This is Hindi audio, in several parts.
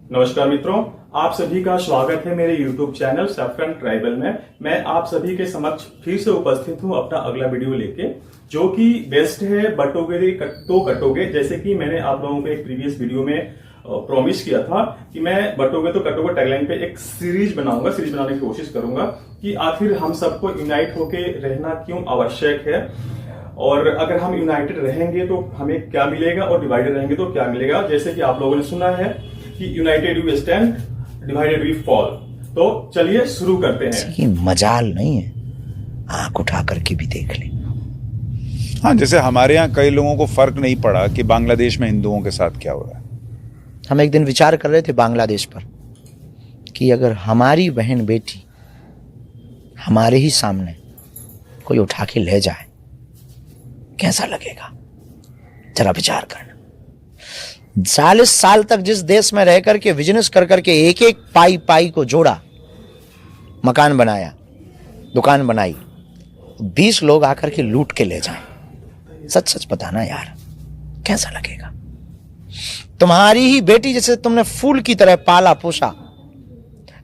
नमस्कार मित्रों, आप सभी का स्वागत है मेरे YouTube चैनल सैफरन ट्राइबल में। मैं आप सभी के समक्ष फिर से उपस्थित हूं अपना अगला वीडियो लेके, जो कि बेस्ट है बटोगे तो कटोगे। जैसे कि मैंने आप लोगों को एक प्रीवियस वीडियो में प्रॉमिस किया था कि मैं बटोगे तो कटोगे टैगलाइन पे एक सीरीज बनाऊंगा, सीरीज बनाने की कोशिश करूंगा कि आखिर हम सबको यूनाइट होके रहना क्यों आवश्यक है, और अगर हम यूनाइटेड रहेंगे तो हमें क्या मिलेगा और डिवाइडेड रहेंगे तो क्या मिलेगा। जैसे कि आप लोगों ने सुना है कि united we stand, divided we fall. तो चलिए शुरू करते हैं। मजाल नहीं है, आंख उठा करके भी देख ले। हाँ, जैसे हमारे यहाँ कई लोगों को फर्क नहीं पड़ा कि बांग्लादेश में हिंदुओं के साथ क्या हो रहा है। हम एक दिन विचार कर रहे थे बांग्लादेश पर कि अगर हमारी बहन बेटी हमारे ही सामने कोई उठा के ले जाए कैसा लगेगा, जरा विचार करना। 40 साल तक जिस देश में रह करके बिजनेस कर करके एक एक पाई को जोड़ा, मकान बनाया, दुकान बनाई, 20 लोग आकर के लूट के ले जाएं, सच सच बताना यार कैसा लगेगा। तुम्हारी ही बेटी जैसे तुमने फूल की तरह पाला पोसा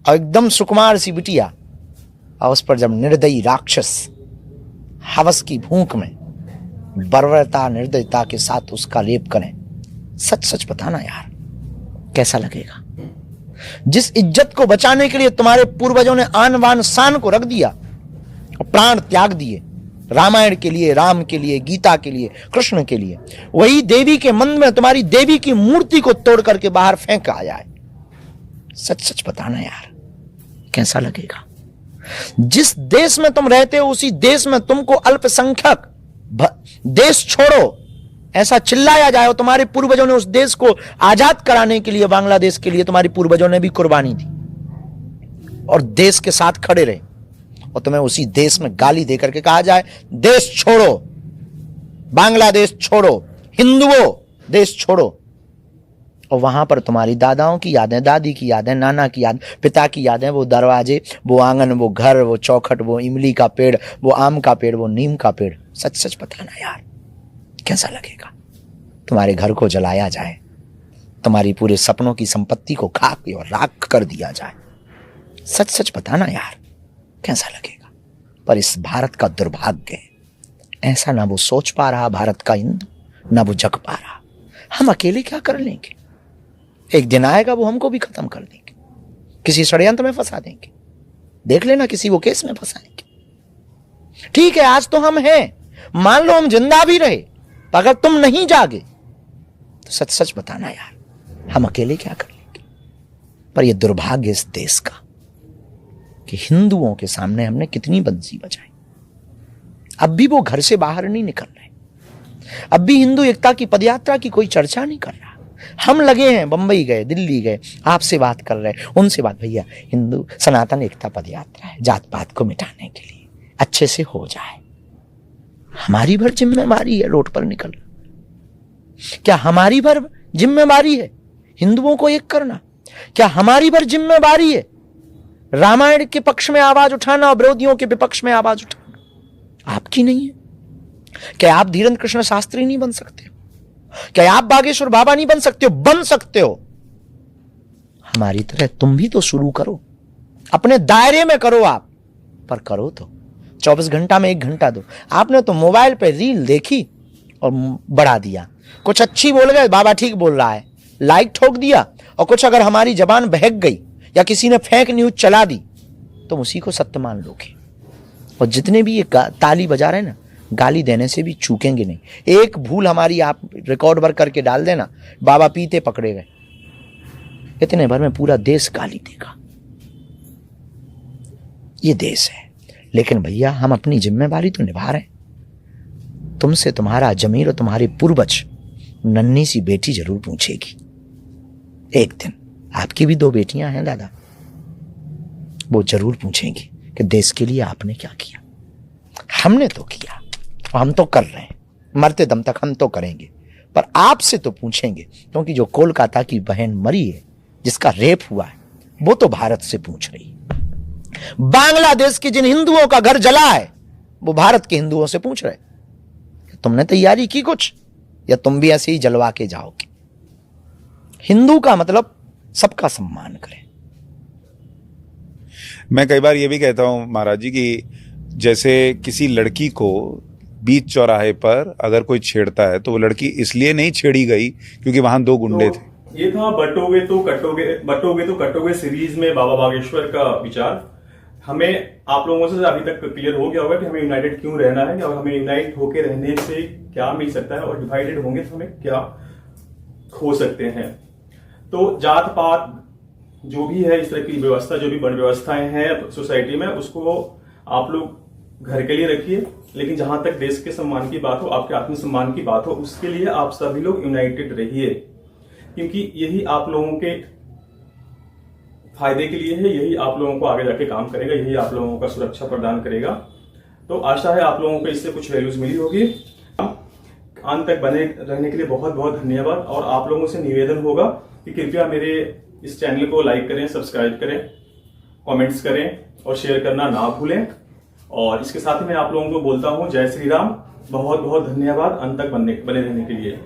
और एकदम सुकुमार सी बिटिया, और उस पर जब निर्दयी राक्षस हवस की भूख में बर्बरता निर्दयता के साथ उसका लेप करें, सच सच बताना यार कैसा लगेगा। जिस इज्जत को बचाने के लिए तुम्हारे पूर्वजों ने आन बान शान को रख दिया और प्राण त्याग दिए, रामायण के लिए, राम के लिए, गीता के लिए, कृष्ण के लिए, वही देवी के मन में तुम्हारी देवी की मूर्ति को तोड़ करके बाहर फेंक आया है, सच सच बताना यार कैसा लगेगा। जिस देश में तुम रहते हो उसी देश में तुमको अल्पसंख्यक देश छोड़ो ऐसा चिल्लाया जाए, और तुम्हारे पूर्वजों ने उस देश को आजाद कराने के लिए, बांग्लादेश के लिए तुम्हारे पूर्वजों ने भी कुर्बानी दी और देश के साथ खड़े रहे, और तुम्हें उसी देश में गाली देकर के कहा जाए देश छोड़ो, बांग्लादेश छोड़ो, हिंदुओं देश छोड़ो, और वहां पर तुम्हारी दादाओं की यादें, दादी की यादें, नाना की याद, पिता की यादें, वो दरवाजे, वो आंगन, वो घर, वो चौखट, वो इमली का पेड़, वो आम का पेड़, वो नीम का पेड़, सच सच बताना यार कैसा लगेगा। तुम्हारे घर को जलाया जाए, तुम्हारी पूरे सपनों की संपत्ति को खाक और राख कर दिया जाए, सच सच बताना यार कैसा लगेगा। पर इस भारत का दुर्भाग्य है, ऐसा ना वो सोच पा रहा भारत का हिंदू, ना वो जग पा रहा। हम अकेले क्या कर लेंगे, एक दिन आएगा वो हमको भी खत्म कर देंगे, किसी षड्यंत्र में फंसा देंगे, देख लेना किसी वो केस में फंसाएंगे। ठीक है, आज तो हम हैं, मान लो हम जिंदा भी रहे, तो अगर तुम नहीं जागे तो सच सच बताना यार हम अकेले क्या कर लेंगे। पर यह दुर्भाग्य इस देश का कि हिंदुओं के सामने हमने कितनी बंसी बजाई, अब भी वो घर से बाहर नहीं निकल रहे, अब भी हिंदू एकता की पदयात्रा की कोई चर्चा नहीं कर रहा। हम लगे हैं, बंबई गए, दिल्ली गए, आपसे बात कर रहे हैं, उनसे बात, भैया हिंदू सनातन एकता पदयात्रा है, जात पात को मिटाने के लिए, अच्छे से हो जाए। हमारी भर जिम्मेवारी है रोड पर निकलना, क्या हमारी भर जिम्मेवारी है हिंदुओं को एक करना? क्या हमारी भर जिम्मेवारी है रामायण के पक्ष में आवाज उठाना और विरोधियों के विपक्ष में आवाज उठाना? आपकी नहीं है? क्या आप धीरेन्द्र कृष्ण शास्त्री नहीं बन सकते हो? क्या आप बागेश्वर बाबा नहीं बन सकते हो? बन सकते हो। हमारी तरह तुम भी तो शुरू करो, अपने दायरे में करो आप, पर करो तो 24 घंटा में 1 घंटा दो। आपने तो मोबाइल पे रील देखी और बढ़ा दिया, कुछ अच्छी बोल गए, बाबा ठीक बोल रहा है, लाइक ठोक दिया, और कुछ अगर हमारी जबान बहक गई या किसी ने फेक न्यूज चला दी तो उसी को सत्य मान लोगे। और जितने भी ये ताली बजा रहे हैं ना, गाली देने से भी चूकेंगे नहीं। एक भूल हमारी आप रिकॉर्ड भर करके डाल देना, बाबा पीते पकड़े गए, इतने भर में पूरा देश गाली देगा। ये देश है, लेकिन भैया हम अपनी जिम्मेवारी तो निभा रहे हैं। तुमसे तुम्हारा जमीर और तुम्हारे पूर्वज नन्ही सी बेटी जरूर पूछेगी एक दिन, आपकी भी 2 बेटियां हैं दादा, वो जरूर पूछेंगी कि देश के लिए आपने क्या किया। हमने तो किया, हम तो कर रहे हैं, मरते दम तक हम तो करेंगे, पर आपसे तो पूछेंगे, क्योंकि जो कोलकाता की बहन मरी है, जिसका रेप हुआ है, वो तो भारत से पूछ रही है। बांग्लादेश के जिन हिंदुओं का घर जला है, वो भारत के हिंदुओं से पूछ रहे, तुमने तैयारी की कुछ, या तुम भी ऐसे ही जलवा के जाओगे? हिंदू का मतलब सबका सम्मान करें। मैं कई बार ये भी कहता हूं महाराज जी कि जैसे किसी लड़की को बीच चौराहे पर अगर कोई छेड़ता है तो वो लड़की इसलिए नहीं छेड़ी गई क्योंकि वहां दो गुंडे थे। ये था बटोगे तो कटोगे सीरीज में बाबा बागेश्वर का विचार। हमें आप लोगों से अभी तक क्लियर हो गया होगा कि हमें यूनाइटेड क्यों रहना है और हमें यूनाइट होकर रहने से क्या मिल सकता है और डिवाइडेड होंगे तो हमें क्या खो सकते हैं। तो जात पात जो भी है, इस तरह की व्यवस्था, जो भी वर्ण व्यवस्थाएं हैं सोसाइटी में, उसको आप लोग घर के लिए रखिए, लेकिन जहां तक देश के सम्मान की बात हो, आपके आत्मसम्मान की बात हो, उसके लिए आप सभी लोग यूनाइटेड रहिए, क्योंकि यही आप लोगों के फायदे के लिए है, यही आप लोगों को आगे जाके काम करेगा, यही आप लोगों का सुरक्षा प्रदान करेगा। तो आशा है आप लोगों को इससे कुछ वैल्यूज मिली होगी। अंत तक बने रहने के लिए बहुत बहुत धन्यवाद। और आप लोगों से निवेदन होगा कि कृपया मेरे इस चैनल को लाइक करें, सब्सक्राइब करें, कमेंट्स करें और शेयर करना ना भूलें। और इसके साथ ही मैं आप लोगों को बोलता हूं जय श्री राम। बहुत बहुत धन्यवाद अंत तक बने रहने के लिए।